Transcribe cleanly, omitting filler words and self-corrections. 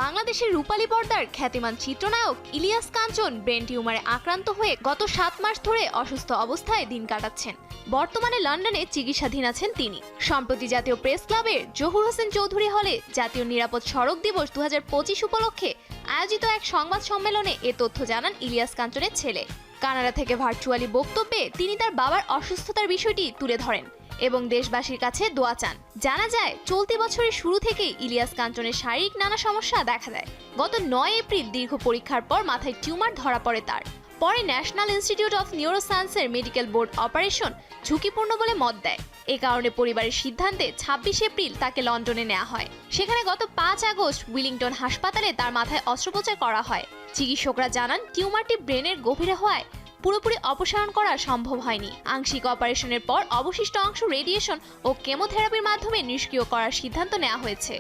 বাংলাদেশের রূপালী পর্দার খ্যাতিমান চিত্রনায়ক ইলিয়াস কাঞ্চন ব্রেন টিউমারে আক্রান্ত হয়ে গত ৭ মাস ধরে অসুস্থ অবস্থায় দিন কাটাচ্ছেন। বর্তমানে লন্ডনে চিকিৎসাধীন আছেন তিনি। সম্প্রতি জাতীয় প্রেস ক্লাবের জহুর হোসেন চৌধুরী হলে জাতীয় নিরাপদ সড়ক দিবস ২০২৫ উপলক্ষে আয়োজিত এক সংবাদ সম্মেলনে এ তথ্য জানান ইলিয়াস কাঞ্চনের ছেলে। কানাডা থেকে ভার্চুয়ালি বক্তব্যে তিনি তার বাবার অসুস্থতার বিষয়টি তুলে ধরেন এবং দেশবাসীর কাছে দোয়া চান। জানা যায়, চলতি বছরের শুরু থেকেই ইলিয়াস কাঞ্চনের শারীরিক নানা সমস্যা দেখা দেয়। গত ৯ এপ্রিল দীর্ঘ পরীক্ষার পর মাথায় টিউমার ধরা পড়ে তার। পরে ন্যাশনাল ইনস্টিটিউট অফ নিউরোসায়েন্সের মেডিকেল বোর্ড অপারেশন ঝুঁকিপূর্ণ বলে মত দেয়। এ কারণে পরিবারের সিদ্ধান্তে ২৬ এপ্রিল তাকে লন্ডনে নেওয়া হয়। সেখানে গত ৫ আগস্ট উইলিংটন হাসপাতালে তার মাথায় অস্ত্রোপচার করা হয়। চিকিৎসকরা জানান, টিউমারটি ব্রেনের গভীরে হওয়ায় পুরোপুরি অপসারণ করা সম্ভব হয়নি। আংশিক অপারেশনের পর অবশিষ্ট অংশ রেডিয়েশন ও কেমোথেরাপির মাধ্যমে নিষ্ক্রিয় করার সিদ্ধান্ত নেওয়া হয়েছে।